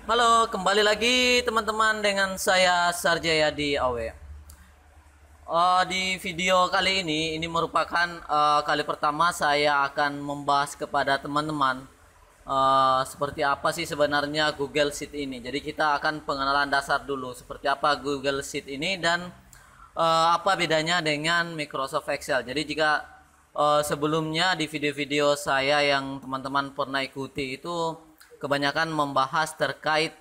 Halo, kembali lagi teman-teman dengan saya Sarjaya di AW. Di video kali ini merupakan kali pertama saya akan membahas kepada teman-teman seperti apa sih sebenarnya Google Sheet ini. Jadi kita akan pengenalan dasar dulu seperti apa Google Sheet ini dan apa bedanya dengan Microsoft Excel. Jadi jika sebelumnya di video-video saya yang teman-teman pernah ikuti itu kebanyakan membahas terkait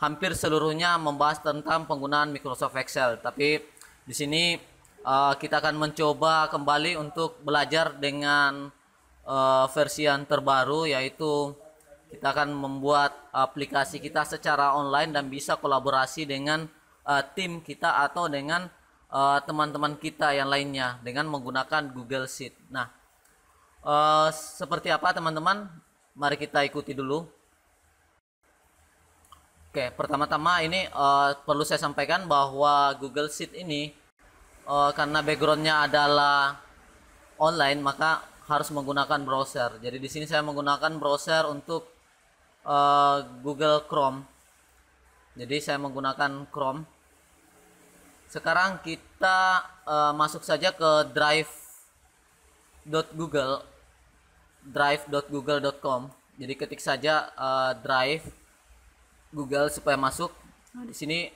hampir seluruhnya membahas tentang penggunaan Microsoft Excel. Tapi di sini kita akan mencoba kembali untuk belajar dengan versi yang terbaru, yaitu kita akan membuat aplikasi kita secara online dan bisa kolaborasi dengan tim kita atau dengan teman-teman kita yang lainnya dengan menggunakan Google Sheet. Nah, seperti apa teman-teman? Mari kita ikuti dulu. Oke, pertama-tama ini perlu saya sampaikan bahwa Google Sheet ini karena backgroundnya adalah online, maka harus menggunakan browser. Jadi di sini saya menggunakan browser untuk Google Chrome. Jadi saya menggunakan Chrome. Sekarang kita masuk saja ke drive.google.com. Jadi ketik saja drive Google supaya masuk. Nah, di sini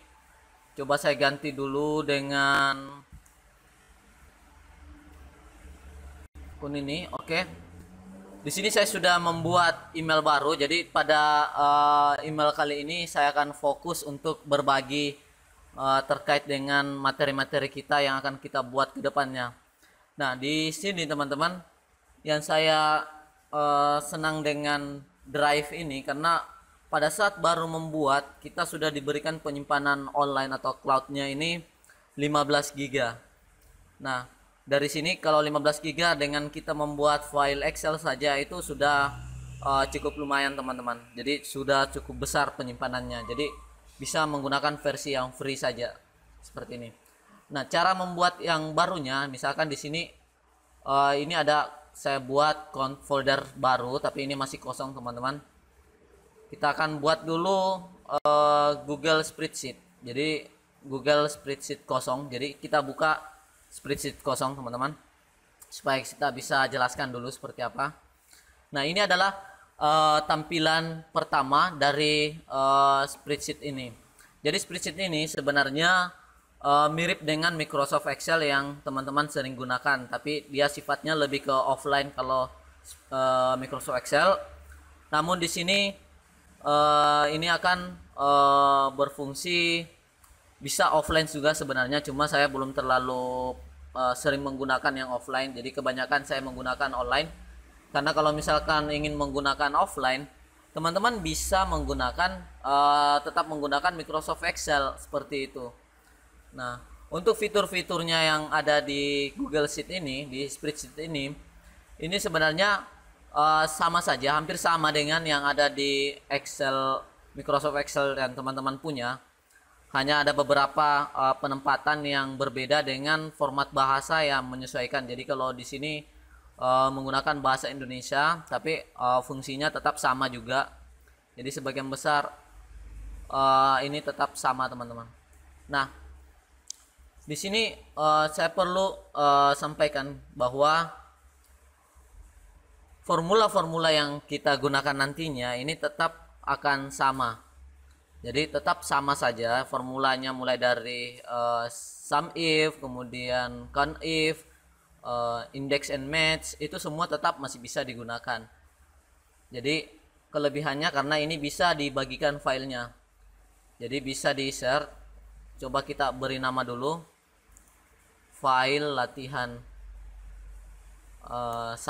coba saya ganti dulu dengan akun ini. Oke. Di sini saya sudah membuat email baru. Jadi pada email kali ini saya akan fokus untuk berbagi terkait dengan materi-materi kita yang akan kita buat ke depannya. Nah, di sini teman-teman, yang saya senang dengan Drive ini karena pada saat baru membuat kita sudah diberikan penyimpanan online atau cloudnya ini 15 GB. Nah, dari sini kalau 15 GB dengan kita membuat file Excel saja itu sudah cukup lumayan teman-teman. Jadi sudah cukup besar penyimpanannya. Jadi bisa menggunakan versi yang free saja seperti ini. Nah, cara membuat yang barunya, misalkan di sini ini ada saya buat folder baru, tapi ini masih kosong teman-teman. Kita akan buat dulu Google Spreadsheet. Jadi Google Spreadsheet kosong. Jadi kita buka spreadsheet kosong teman-teman, supaya kita bisa jelaskan dulu seperti apa. Nah, ini adalah tampilan pertama dari spreadsheet ini. Jadi spreadsheet ini sebenarnya mirip dengan Microsoft Excel yang teman-teman sering gunakan, tapi dia sifatnya lebih ke offline kalau Microsoft Excel. Namun di sini ini akan berfungsi bisa offline juga sebenarnya, cuma saya belum terlalu sering menggunakan yang offline. Jadi kebanyakan saya menggunakan online, karena kalau misalkan ingin menggunakan offline, teman-teman bisa menggunakan tetap menggunakan Microsoft Excel seperti itu. Nah, untuk fitur-fiturnya yang ada di Google Sheet ini, di spreadsheet ini sebenarnya sama saja, hampir sama dengan yang ada di Excel, Microsoft Excel yang teman-teman punya. Hanya ada beberapa penempatan yang berbeda dengan format bahasa yang menyesuaikan. Jadi kalau di sini menggunakan bahasa Indonesia, tapi fungsinya tetap sama juga. Jadi sebagian besar ini tetap sama teman-teman. Nah, di sini saya perlu sampaikan bahwa formula-formula yang kita gunakan nantinya ini tetap akan sama. Jadi tetap sama saja formulanya, mulai dari sum if, kemudian count if, index and match, itu semua tetap masih bisa digunakan. Jadi kelebihannya karena ini bisa dibagikan filenya. Jadi bisa di-share. Coba kita beri nama dulu. File latihan 1,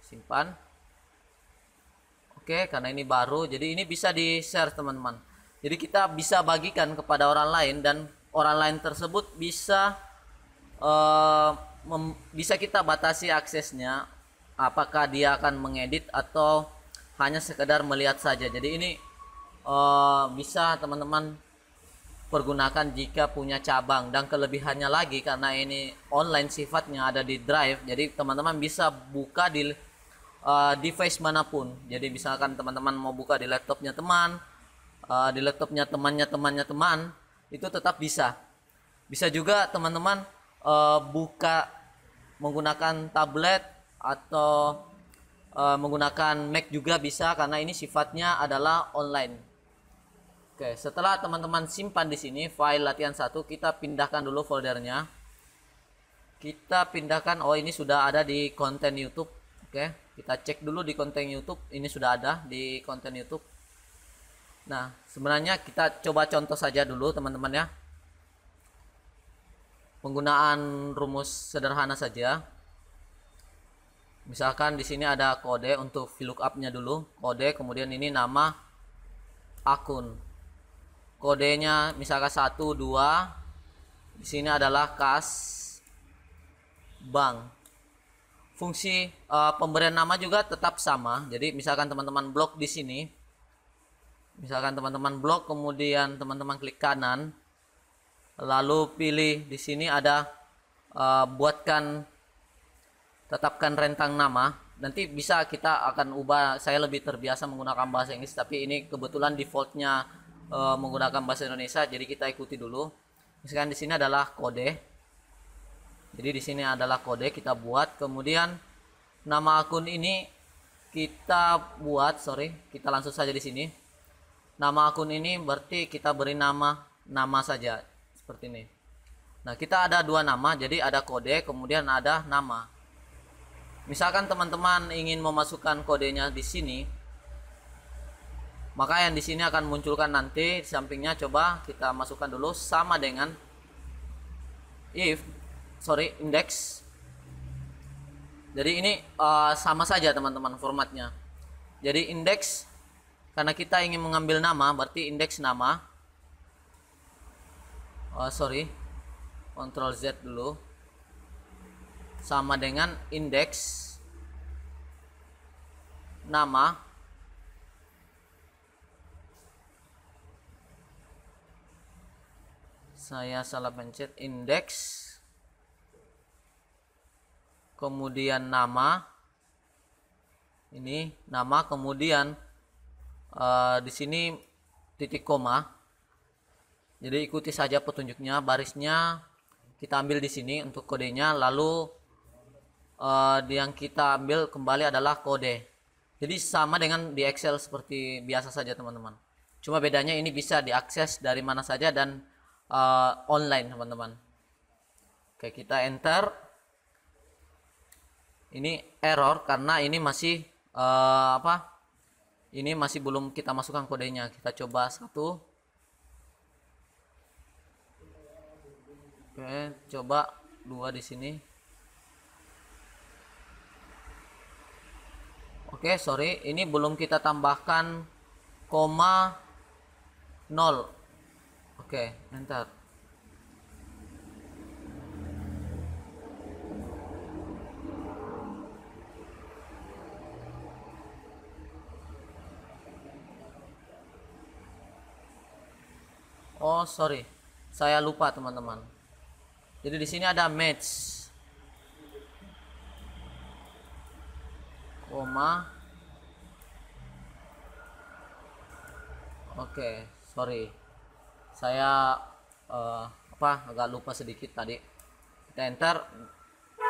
simpan. Oke, karena ini baru, jadi ini bisa di share teman-teman. Jadi kita bisa bagikan kepada orang lain, dan orang lain tersebut bisa bisa kita batasi aksesnya, apakah dia akan mengedit atau hanya sekedar melihat saja. Jadi ini bisa teman-teman pergunakan jika punya cabang. Dan kelebihannya lagi, karena ini online sifatnya, ada di Drive, jadi teman-teman bisa buka di device manapun. Jadi misalkan teman-teman mau buka di laptopnya teman, di laptopnya temannya teman, itu tetap bisa. Bisa juga teman-teman buka menggunakan tablet atau menggunakan Mac juga bisa, karena ini sifatnya adalah online. Oke, setelah teman-teman simpan di sini file latihan 1, kita pindahkan dulu foldernya. Kita pindahkan, oh ini sudah ada di konten YouTube. Oke, kita cek dulu di konten YouTube, ini sudah ada di konten YouTube. Nah, sebenarnya kita coba contoh saja dulu teman-teman ya. Penggunaan rumus sederhana saja. Misalkan di sini ada kode untuk VLOOKUP-nya dulu, kode, kemudian ini nama akun. Kodenya misalkan 1 2. Di sini adalah kas bank. Fungsi pemberian nama juga tetap sama. Jadi misalkan teman-teman blok di sini. Misalkan teman-teman blok, kemudian teman-teman klik kanan, lalu pilih di sini ada tetapkan rentang nama. Nanti bisa kita akan ubah. Saya lebih terbiasa menggunakan bahasa Inggris, tapi ini kebetulan defaultnya menggunakan bahasa Indonesia, jadi kita ikuti dulu. Misalkan di sini adalah kode. Jadi di sini adalah kode kita buat. Kemudian nama akun ini kita buat, kita langsung saja di sini. Nama akun ini berarti kita beri nama saja seperti ini. Nah, kita ada dua nama, jadi ada kode, kemudian ada nama. Misalkan teman-teman ingin memasukkan kodenya di sini, maka yang di sini akan munculkan nanti di sampingnya. Coba kita masukkan dulu sama dengan index. Jadi ini sama saja teman-teman formatnya. Jadi index, karena kita ingin mengambil nama, berarti indeks nama. Ctrl Z dulu, sama dengan indeks nama. Saya salah pencet, indeks kemudian nama. Ini nama, kemudian di sini titik koma. Jadi ikuti saja petunjuknya, barisnya kita ambil di sini untuk kodenya, lalu yang kita ambil kembali adalah kode. Jadi sama dengan di Excel seperti biasa saja teman-teman. Cuma bedanya ini bisa diakses dari mana saja dan online teman-teman. Oke, kita enter. Ini error karena ini masih ini masih belum kita masukkan kodenya. Kita coba 1. Oke, coba 2 di sini. Oke, ini belum kita tambahkan koma 0. Oke, enter. Oh, saya lupa teman-teman. Jadi di sini ada match, koma. Oke, saya agak lupa sedikit tadi. Kita enter.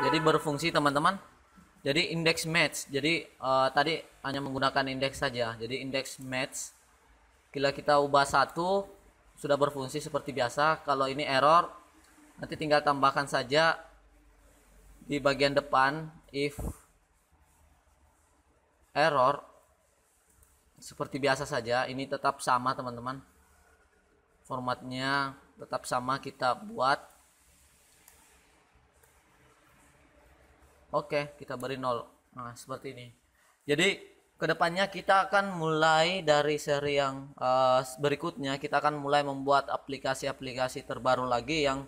Jadi berfungsi teman-teman. Jadi index match. Jadi tadi hanya menggunakan indeks saja. Jadi index match. Kita ubah 1, sudah berfungsi seperti biasa. Kalau ini error, nanti tinggal tambahkan saja di bagian depan if error, seperti biasa saja. Ini tetap sama teman-teman, formatnya tetap sama kita buat. Oke, kita beri 0. Nah, seperti ini. Jadi kedepannya kita akan mulai dari seri yang berikutnya. Kita akan mulai membuat aplikasi-aplikasi terbaru lagi yang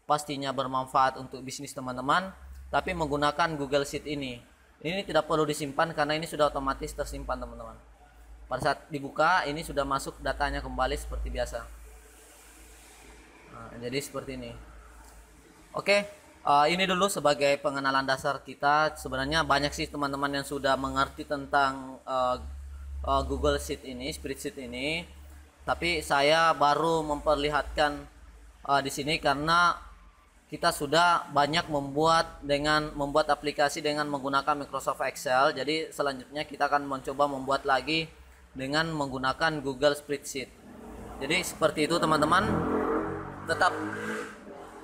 pastinya bermanfaat untuk bisnis teman-teman, tapi menggunakan Google Sheet ini. Ini tidak perlu disimpan karena ini sudah otomatis tersimpan teman-teman. Pada saat dibuka ini sudah masuk datanya kembali seperti biasa. Nah, jadi seperti ini. Oke, Ini dulu sebagai pengenalan dasar kita. Sebenarnya banyak sih teman-teman yang sudah mengerti tentang Google Sheet ini, Spreadsheet ini. Tapi saya baru memperlihatkan di sini karena kita sudah banyak membuat aplikasi dengan menggunakan Microsoft Excel. Jadi selanjutnya kita akan mencoba membuat lagi dengan menggunakan Google Spreadsheet. Jadi seperti itu teman-teman.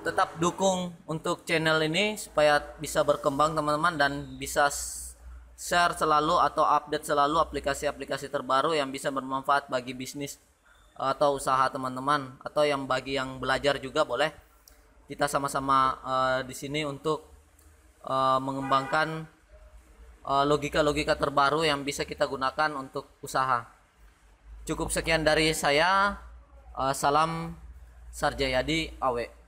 Tetap dukung untuk channel ini supaya bisa berkembang teman-teman, dan bisa share selalu atau update selalu aplikasi-aplikasi terbaru yang bisa bermanfaat bagi bisnis atau usaha teman-teman, atau yang bagi yang belajar juga boleh. Kita sama-sama di sini untuk mengembangkan logika-logika terbaru yang bisa kita gunakan untuk usaha. Cukup sekian dari saya. Salam Sarjayadi Awe.